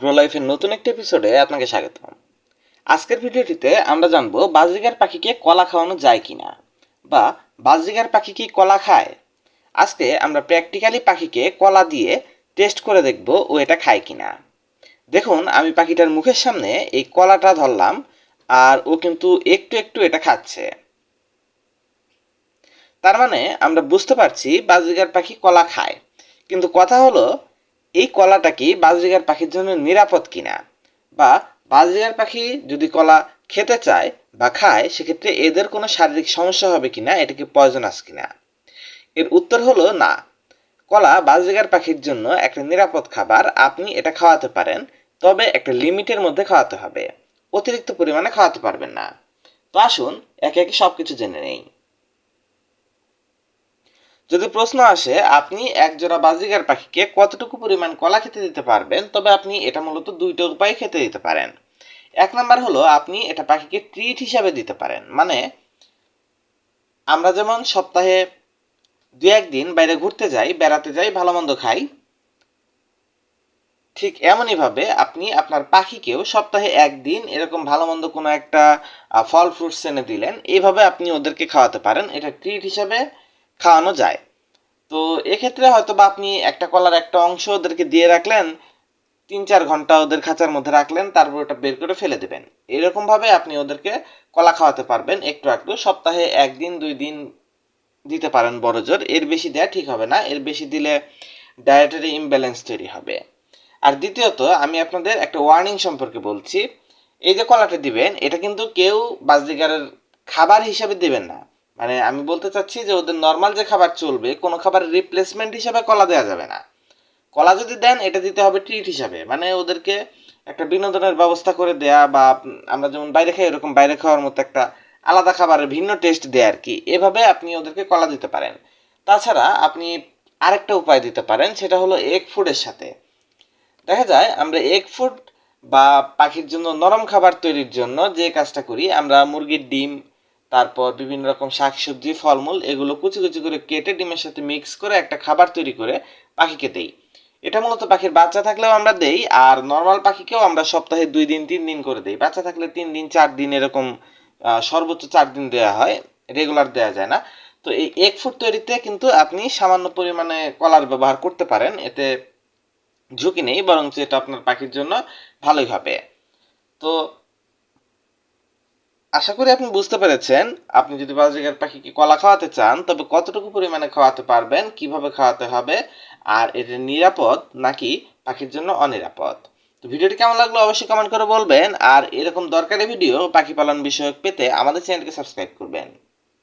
Grow লাইফের নতুন একটি এপিসোডে আপনাকে স্বাগতম। আজকের ভিডিওটিতে আমরা জানবো বাজরিগার পাখিকে কলা খাওয়ানো যায় কিনা, বা বাজরিগার পাখি কি কলা খায়। আজকে আমরা প্র্যাকটিক্যালি পাখিকে কলা দিয়ে টেস্ট করে দেখব ও এটা খায় কিনা। দেখুন, আমি পাখিটার মুখের সামনে এই কলাটা ধরলাম, আর ও কিন্তু একটু একটু এটা খাচ্ছে। তার মানে আমরা বুঝতে পারছি বাজরিগার পাখি কলা খায়। কিন্তু কথা হলো, এই কলাটা কি বাজরিগার পাখির জন্য নিরাপদ কিনা, বা বাজরিগার পাখি যদি কলা খেতে চায় বা খায় সেক্ষেত্রে এদের কোনো শারীরিক সমস্যা হবে কিনা, এটা কি পয়জনাস কিনা। এর উত্তর হলো না। কলা বাজরিগার পাখির জন্য একটা নিরাপদ খাবার, আপনি এটা খাওয়াতে পারেন, তবে একটা লিমিটের মধ্যে খাওয়াতে হবে, অতিরিক্ত পরিমাণে খাওয়াতে পারবেন না। তো আসুন একে একে সবকিছু জেনে নেই। যদি প্রশ্ন আসে আপনি এক জোড়া বাজরিগার পাখিকে কতটুকু পরিমাণ কলা খেতে দিতে পারবেন, তবে আপনি এটা মূলত দুইটা উপায়ে খেতে দিতে পারেন। এক নাম্বার হলো আপনি এটা পাখিকে ট্রিট হিসাবে দিতে পারেন। মানে আমরা যেমন সপ্তাহে 2-1 দিন বাইরে ঘুরতে যাই, বেড়াতে যাই, ভালো মন্দ খাই, ঠিক এমনইভাবে আপনি আপনার পাখিকেও সপ্তাহে 1 দিন এরকম ভালো মন্দ কোনো একটা ফল ফ্রুটস এনে দিলেন, এইভাবে আপনি ওদেরকে খাওয়াতে পারেন। এটা ট্রিট হিসাবে খাওয়ানো যায়। তো এক্ষেত্রে হয়তো বা আপনি একটা কলার একটা অংশ ওদেরকে দিয়ে রাখলেন, 3-4 ঘন্টা ওদের খাঁচার মধ্যে রাখলেন, তারপর ওটা বের করে ফেলে দেবেন। এরকম ভাবে আপনি ওদেরকে কলা খাওয়াতে পারবেন একটু একটু, সপ্তাহে 1 দিন 2 দিন দিতে পারেন বড় জোর। এর বেশি দেওয়া ঠিক হবে না, এর বেশি দিলে ডায়েটারি ইমব্যালেন্স তৈরি হবে। আর দ্বিতীয়ত আমি আপনাদের একটা ওয়ার্নিং সম্পর্কে বলছি। এই যে কলাটা দিবেন, এটা কিন্তু কেউ বাজরিগারের খাবার হিসাবে দিবেন না। মানে আমি বলতে চাচ্ছি যে ওদের নর্মাল যে খাবার চলবে, কোনো খাবারের রিপ্লেসমেন্ট হিসাবে কলা দেওয়া যাবে না। কলা যদি দেন এটা দিতে হবে ট্রিট হিসাবে, মানে ওদেরকে একটা বিনোদনের ব্যবস্থা করে দেয়া, বা আমরা যেমন বাইরে খাই এরকম বাইরে খাওয়ার মতো একটা আলাদা খাবারের ভিন্ন টেস্ট দেয় আর কি। এভাবে আপনি ওদেরকে কলা দিতে পারেন। তাছাড়া আপনি আরেকটা উপায় দিতে পারেন, সেটা হলো এগ ফুডের সাথে। দেখা যায় আমরা এগ ফুড বা পাখির জন্য নরম খাবার তৈরির জন্য যে কাজটা করি, আমরা মুরগির ডিম, তারপর বিভিন্ন রকম শাকসবজি, ফলমূল, এগুলো কুচি কুচি করে কেটে ডিমের সাথে মিক্স করে একটা খাবার তৈরি করে পাখিকে দেই। এটা মূলত পাখির বাচ্চা থাকলেও আমরা দেই, আর নর্মাল পাখিকেও আমরা সপ্তাহে 2 দিন 3 দিন করে দেই। বাচ্চা থাকলে 3 দিন 4 দিন এরকম, সর্বোচ্চ 4 দিন দেওয়া হয়, রেগুলার দেওয়া যায় না। তো এই এগ ফুড তৈরিতে কিন্তু আপনি সামান্য পরিমাণে কলার ব্যবহার করতে পারেন, এতে ঝুঁকি নেই, বরং এটা আপনার পাখির জন্য ভালোই হবে। তো আশা করি আপনি বুঝতে পেরেছেন, আপনি যদি বাজরিগার পাখিকে কলা খাওয়াতে চান তবে কতটুকু পরিমাণে খাওয়াতে পারবেন, কিভাবে খাওয়াতে হবে, আর এটা নিরাপদ নাকি পাখির জন্য অনিরাপদ। তো ভিডিওটি কেমন লাগলো অবশ্যই কমেন্ট করে বলবেন, আর এরকম দরকারি ভিডিও পাখি পালন বিষয়ক পেতে আমাদের চ্যানেলকে সাবস্ক্রাইব করবেন।